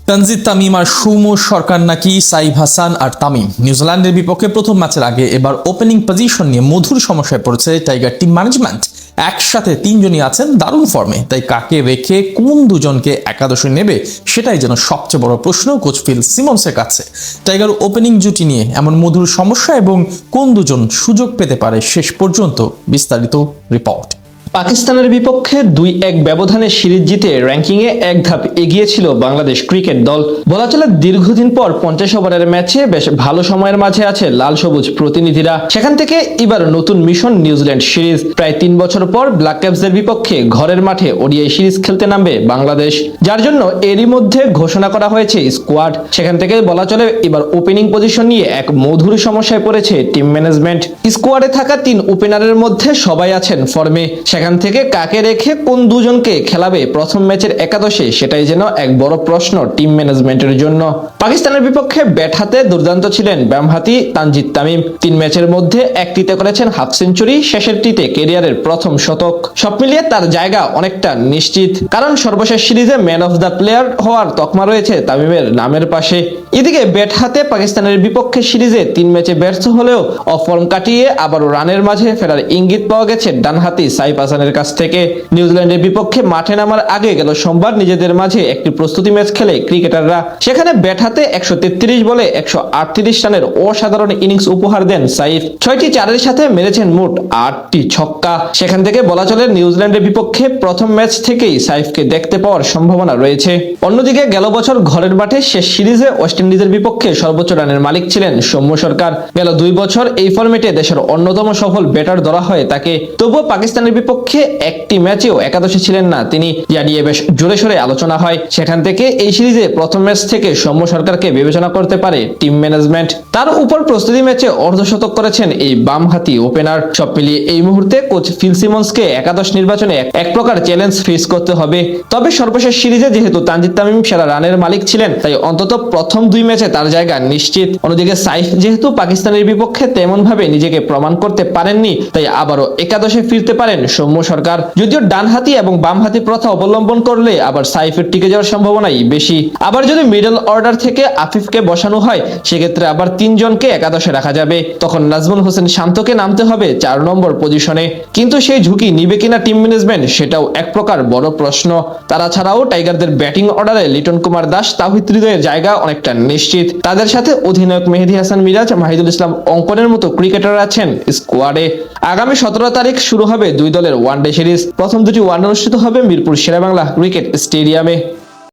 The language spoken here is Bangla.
তানজিদ তামিম আর সৌম্য সরকার নাকি সাইফ হাসান আর তামিম নিউজিল্যান্ডের বিপক্ষে প্রথম ম্যাচের আগে এবার ওপেনিং পজিশন নিয়ে মধুর সমস্যায় পড়েছে টাইগার টিম ম্যানেজমেন্ট। একসাথে তিনজনই আছেন দারুণ ফর্মে, তাই কাকে রেখে কোন দুজনকে একাদশে নেবে সেটাই যেন সবচেয়ে বড় প্রশ্ন কোচ ফিল সিমন্সের কাছে। টাইগার ওপেনিং জুটি নিয়ে এমন মধুর সমস্যা এবং কোন দুজন সুযোগ পেতে পারে শেষ পর্যন্ত, বিস্তারিত রিপোর্ট। পাকিস্তানের বিপক্ষে 2-1 ব্যবধানে সিরিজ জিতে র্যাঙ্কিংয়ে এক ধাপ এগিয়ে ছিল বাংলাদেশ ক্রিকেট দল। বলা চলে দীর্ঘদিন পর 50 ওভারের ম্যাচে বেশ ভালো সময়ের মাঝে আছে লাল সবুজ প্রতিনিধিরা। সেখান থেকে এবার নতুন মিশন নিউজিল্যান্ড সিরিজ। প্রায় 3 বছর পর ব্ল্যাক ক্যাপসদের বিপক্ষে ঘরের মাঠে ওডিআই সিরিজ খেলতে নামবে বাংলাদেশ, যার জন্য এরই মধ্যে ঘোষণা করা হয়েছে স্কোয়াড। সেখান থেকে বলা চলে এবার ওপেনিং পজিশন নিয়ে এক মধুর সমস্যায় পড়েছে টিম ম্যানেজমেন্ট। স্কোয়াডে থাকা 3 ওপেনারের মধ্যে সবাই আছেন ফর্মে, সেখান থেকে কাকে রেখে কোন দুজনকে খেলাবে প্রথম ম্যাচের একাদশে সেটাই যেন এক বড় প্রশ্ন টিম ম্যানেজমেন্টের জন্য। পাকিস্তানের বিপক্ষে ব্যাট হাতে দুর্দান্ত ছিলেন বামহাতি তানজিদ তামিম। 3 ম্যাচের মধ্যে একটিতে করেছেন হাফ সেঞ্চুরি, শেষেরটিতে ক্যারিয়ারের প্রথম শতক। সব মিলিয়ে তার জায়গা অনেকটা নিশ্চিত, কারণ সর্বশেষ সিরিজে ম্যান অফ দ্য প্লেয়ার হওয়ার তকমা রয়েছে তামিমের নামের পাশে। এদিকে ব্যাট হাতে পাকিস্তানের বিপক্ষে সিরিজে 3 ম্যাচে ব্যর্থ হলেও অফর্ম কাটিয়ে আবারও রানের মাঝে ফেরার ইঙ্গিত পাওয়া গেছে ডানহাতি সাইফ হাসানের কাছ থেকে। নিউজিল্যান্ডের বিপক্ষে মাঠে নামার আগে গেল সোমবার নিজেদের মাঝে একটি প্রস্তুতি ম্যাচ খেলে ক্রিকেটাররা। সেখানে ব্যাট হাতে 133 বলে 138 রানের অসাধারণ ইনিংস উপহার দেন সাইফ। 6টি চারের সাথে মেরেছেন মোট 8টি ছক্কা। সেখান থেকে বলা চলে নিউজিল্যান্ডের বিপক্ষে প্রথম ম্যাচ থেকেই সাইফকে দেখতে পাওয়ার সম্ভাবনা রয়েছে। অন্যদিকে গেল বছর ঘরের মাঠে শেষ সিরিজে ওয়েস্ট ইন্ডিজের বিপক্ষে সর্বোচ্চ রানের মালিক ছিলেন সৌম্য সরকার। গেল 2 বছর এই ফরম্যাটে দেশের অন্যতম সফল ব্যাটার ধরা হয় তাকে, তবুও পাকিস্তানের বিপক্ষে একটি ম্যাচেও একাদশে ছিলেন না তিনি, যা নিয়ে বেশ জোরে সোরে আলোচনা হয়। সেখান থেকে এই সিরিজে প্রথম ম্যাচ থেকে সৌম্য সরকারকে বিবেচনা করতে পারে টিম ম্যানেজমেন্ট। তার উপর প্রস্তুতি ম্যাচে অর্ধশতক করেছেন এই বামহাতি ওপেনার। সব মিলিয়ে এই মুহূর্তে কোচ ফিল সিমন্সকে একাদশ নির্বাচনে এক প্রকার চ্যালেঞ্জ ফেস করতে হবে। তবে সর্বশেষ সিরিজে যেহেতু তানজিদ তামিম সেরা রানের মালিক ছিলেন, তাই অন্তত প্রথম 2 ম্যাচে তার জায়গা নিশ্চিত। অন্যদিকে সাইফ যেহেতু পাকিস্তানের বিপক্ষে তেমন ভাবে নিজেকে প্রমাণ করতে পারেননি, তাই আবারও একাদশে ফিরতে পারেন সৌম্য সরকার। যদিও ডানহাতি এবং বামহাতি প্রথা অবলম্বন করলে আবার সাইফের টিকে যাওয়ার সম্ভাবনাই বেশি। আবার যদি মিডল অর্ডার থেকে আফিফকে বসানো হয়, সেক্ষেত্রে আবার 3 জনকে একাদশে রাখা যাবে। তখন নাজমুল হোসেন শান্তকে নামতে হবে 4 নম্বর পজিশনে। কিন্তু সেই ঝুঁকি নিবে কিনা টিম ম্যানেজমেন্ট, সেটাও এক প্রকার বড় প্রশ্ন। তারা ছাড়াও টাইগারদের ব্যাটিং অর্ডারে লিটন কুমার দাস, তাওহিদ হৃদয়ের জায়গা অনেকটা নিশ্চিত। তাদের সাথে অধিনায়ক মেহেদী হাসান মিরাজ, মাহিদুল ইসলাম অঙ্কনের মতো ক্রিকেটার আছেন স্কোয়াডে। আগামী 17 তারিখ শুরু হবে 2 দলের ওয়ানডে সিরিজ। প্রথম 2টি ওয়ানডে অনুষ্ঠিত হবে মিরপুর শেরেবাংলা ক্রিকেট স্টেডিয়ামে।